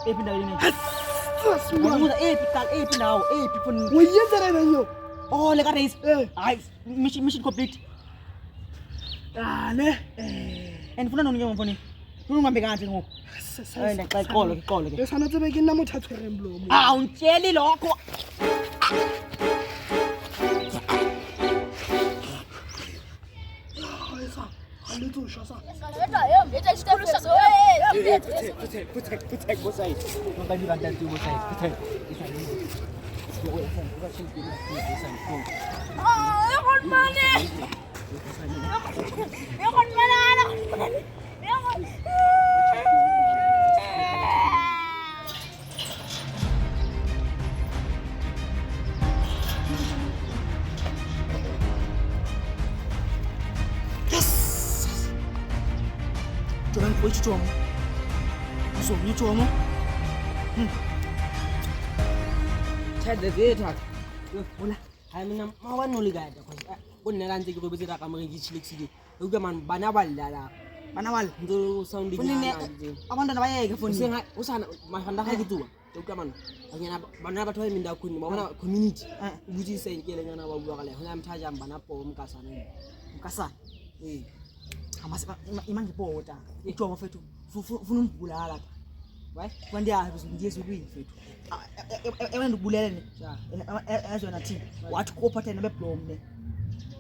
epi ndawo yini epi now epi phone Uyenza na yo. oh le ka race hayi mission complete Ne. and funa noni ke mfoni funa ungambe kanje ngoku ayina xolo ke Esana tsebe ke nna motho a tshwereng blomo. awuntsheli lokho Let's go, Shasa. Protect both sides. Don't let me run that to both sides. Protect. Oh, you want money? You want money? Jangan kau itu cuma, masuk ni cuma. Cakap dia tak. Mana? Hai mana mawan nuli gaya dah. Kau neranti kau betul tak kamu yang cilik sini. Juga man banawal dah. Banawal. Itu sound di mana? Aman dah bayar ke phone? Usaha macam dah gitu. Juga man. Hanya banawal tu yang minda kun. Mana community. Buji saya kira dengan apa buat kali. Hanya macam jam banawal mukasa ni. Mukasa. Mas iman kipo ta ito mafetu funun bulala right kwandi a bizingizo kuyifethu ewena ndibulele ne ezona team wathi kophatha nabe blom ne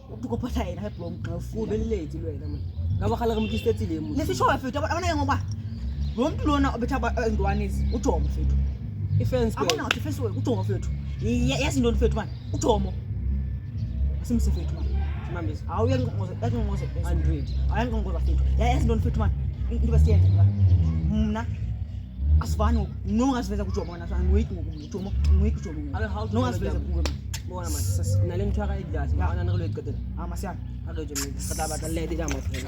ukuphatha yena nabe blom xa ufube late lwena manje ngaba khala kumthi stetile mu lesisho mfethu abana ngoba lo muntu lona obethaba endwanisi uJomo mfethu ifence abona uthi ifence we uJomo mfethu yazi ntoni mfethu manje uJomo asimse mfethu manje Mambis, awuyengoza 100. Ayengoza mfethu. Yazi ntoni mfethu manje? Into siyenze la. Mna asifani nongaziveza kuJomo wena sana wait ngokuJomo, ngweki uJomo. Nongaziveza kuwe manje. Bona manje. Nale mthwaka idlasi, ngana nalo eqedela. Masiyana. Alo Jomo. Kata bata lede jama mfethu.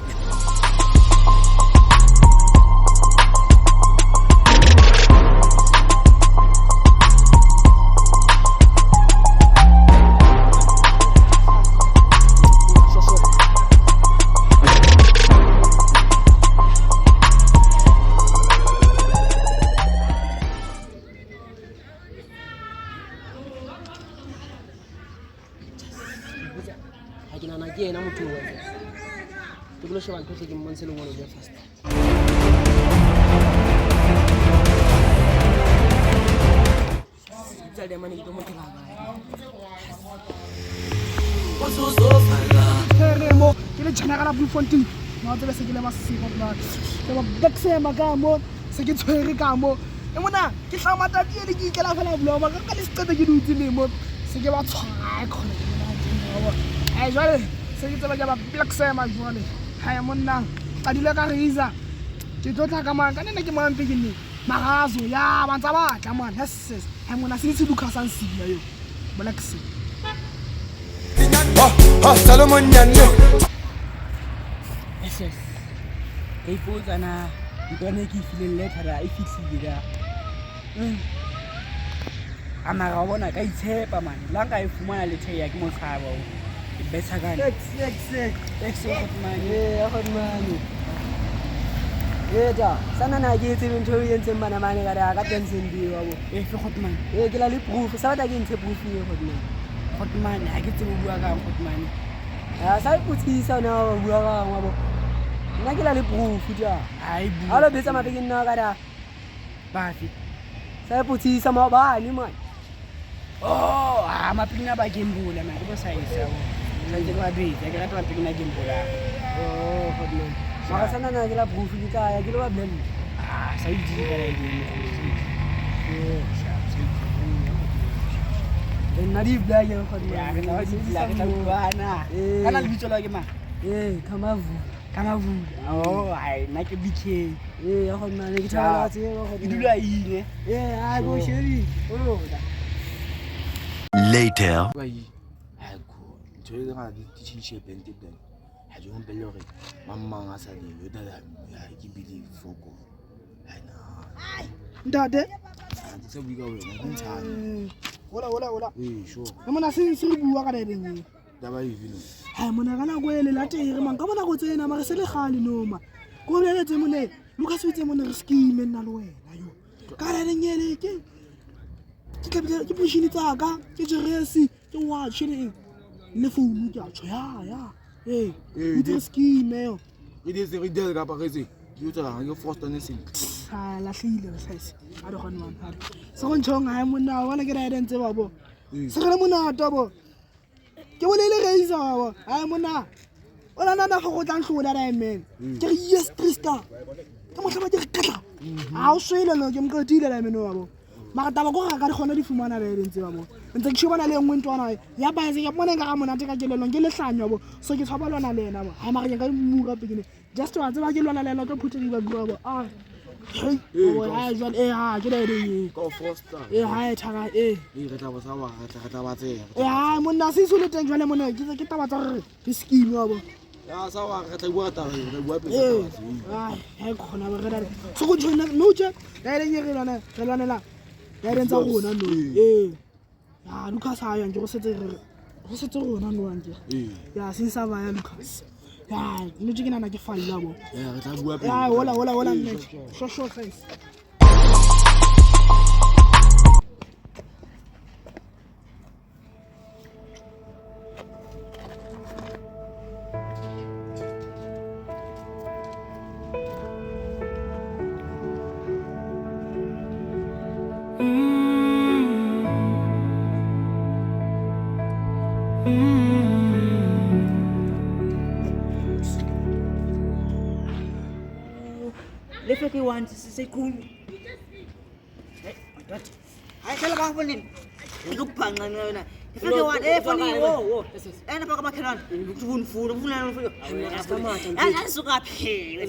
Again, I'm too well. To go show and to take him once in a while fast. Tell them money to motivate. What's so fun? Remo, ile chana kana Bloemfontein. Ma tsebe se ke le masiko pla. Le ba bekse magamo, se ke tshwere ka mo. E mona, ke hlamata di le ke ikela fela bloma ka le setsete ke dutse le mo. Se ke ba tshwara khona. Ai jwale se ke tseba ke ba black sema jwale ha monna ka dile ka riza ke tlotla ka mang ka nna ke mang pekini magazo ya bantsa batla man yes ha monna se se buka san sila yo black sema Salomon Nyando yes ke ipotsa na ntwana ke feeling letter a fixile da ama ga bona ka itshepa man la ka ifumana lethe ya ke mo tshaba better kan X man da sana na ke tsebe ntho e entseng bana mane ka ra ka tension di wa bo Hotman ke la le proof sa batla ke ntse proof e Hotman ha ke tsebe bua ka Hotman sa iputsisa na bua ka wa bo nna ke la le proof ja ai bu alo betsa mapeke nna ka da bafi sa iputsisa ma ba ni man oh mapina ba gembula man ke bo sa isa Nanti kau habis, saya kira tuan pergi lagi pula. Oh, Hotman. Maka sana nak kira proof kita, ya kira apa beli? Saya jadi kira ini. Oh, siap. Dan nadi belajar Hotman. Ya, kita buat na. Kan lebih colo lagi mah. Kamavu. Oh, nak BK. Hotman, kita lah sih Hotman. Itu lah ini. Aku sendiri. Oh, Later. Joe ga di teaching bente ben ha jo mbele re mamma nga sa le yo da ya ke believe foko ana ndade se buiga we mo ntshana Hola. Sure. Mona se bua ka direng. Daba e vino. Ha mona kana go ele la tere man ka bona go tsena mara se le gale no ma. Go le tse mone. Lucas o itse mone re scheme nna le wena yo. ka la nyele ke tla ke pushini tsa ka ke jeresi ke watch le phone ke a tsho ya it's risky man It is a real capacity. You tell you first on the scene. la hlile size a re gone man ha se go ntshong ha monna wala ke ra edentse babo se re monna tobo ke bolele reisa babo ha monna ona na go tlang hlola ra men ke re yes Trista ke mo hlaba ke katla ha o swele lo ke mo tile la men babo mara taba go ga ka re gona di fumana ra edentse babo ntse ke shobana le engwe ntwana ya ba se ke mona ka mona te ka kelelong ke le hlanyo babo so ke tshaba lona le ena babo ha mara ke ka mura pekene just wa tseba ke lona le ena to phuthe di ba babo hey ha jwale ha ke le di Go Foster. ha thaka Re tla ba sawa, re tla ba tsega. ha monna se solo teng jwale mona ke taba tsa re ke scheme babo Ya sawa, re tla bua taba, re bua pele. ha khona ba re so go tshwana no tse da ile nyere lona re lona la da ile ntsa rona no ya Lucas ha ya ke go setse rona no anje ya sinsa ba ya Lucas ya no tse ke nana ke falla bo Ya re tla bua pele. ya hola nne sho face Le fe ke want se cool. Hai kala bang polin. Iku pangan na. Le fe ke want funny wo. Ena pa ka makhelan. Tufun fu na fu. Ana suka phe. E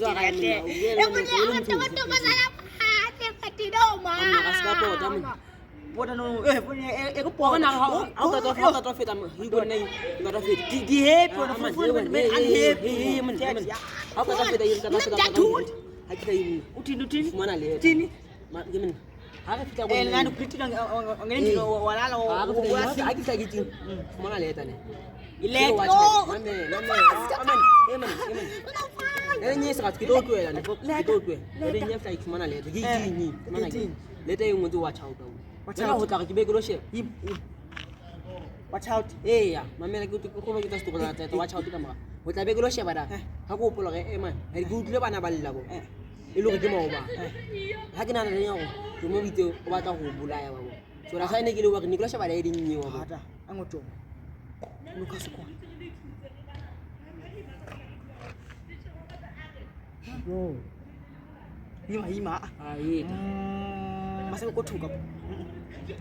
punya teman-teman saya hati ketido mah. Boda no punya e ko po Bona ha ta feta hi go nei ga ta feta di happy na fu men unhappy men ha ta feta yi ta feta ha kita yi utini mana le tini ma yemen ha ka fita go ngani kritika ngani walala ha ka fita ha kita gitin mana le ta ne ile mame yemen ni sa ki do to ya ne ki do to ya ni fa ki mana le ta gi mana gi le ta yi ngo wa chao ka Wala ho tla ke be ke lo she. watch out Ya, mamela ke ko ba ke tsa stokela tsa watch out ka mara. Ho tla be ke lo she bada. Ha ko pola ge man. Ha ke utlile bana ba lla bo. E lo ke mo ba. Ha ke nana le nyago. Ke mo bitse o batla go bolaya ba bo. So ra sa ne ke le wa ke ni ke lo she bada e dinnye wa ba. hata angoto Lucas ko Yo. hima Ai. masa ko thuka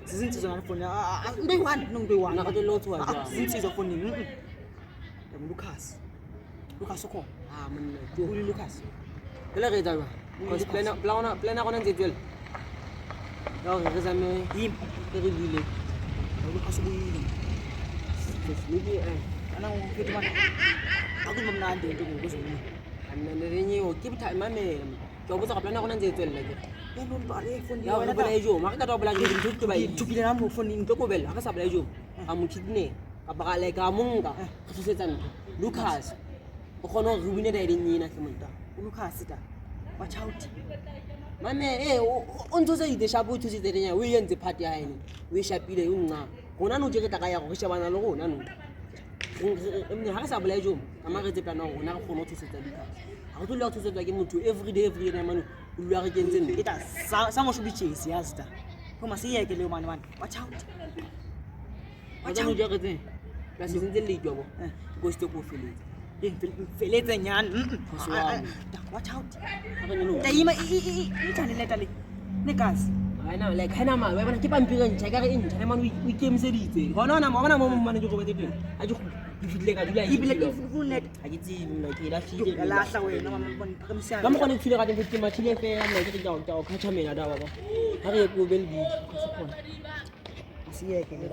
sizinsizwa ngani phone ngiyiwani ngiyiwani Na ka to lo tswa ja. sizinsizwa phone Lucas uko Man. uli Lucas Ke le re tsa ba. Cause plana gona ntse tswela. Ya re za me him ke re bile. Lucas uyini Maybe ana ngiphethe manje akumba mnandi into ngokuzweni anne re nyewo ke botha mame. Ke go botsa ga plana gona ntse tswela ke. yena umbale phone Ya go bola ejo, ma ka ta bola ke ntho ke ba e. thupile na mo phone Ntlo ko bela ga sa bola ejo. A mo kidne. Ka ba le ka monga. Go tsetsa Lucas. O kgona go rubine da eding ina ke monta. Lucas ta watch out Mame o ntse tsa ide shapo thusi tse nya o yentse party ya ene. O e shapile o nna. Gona no je ke ta ka ya go shebana le gona no. Mme ha sa bola ejo, ama re tse plana gona go kgona go thusetsa Lucas. Ha go tlo le thusetsa ke motho every day na manu. O lwa re kentse nne. ita sa mo shubichesi yazi ta kuma siyeke leyo mani watch out Wa tsa no je ke tse. Ka se sentse le itwa bo. Go ste ko feletsa. feletse nyani watch out tayima itshane leta le negazi Haina like haina ma ba bana ke pampiring tsa ka re ntšha le man o ikemiseditse gona ona ma bona mo mane go bete teng a go fitlile ka dula ibile ke full net a ke tsime ke la file ka lahla wena mama phakamisa ba mo gone tsile ka teng ke mathile fela nna ke tla go khatsa mena da baba ha re go be le di asiyeke le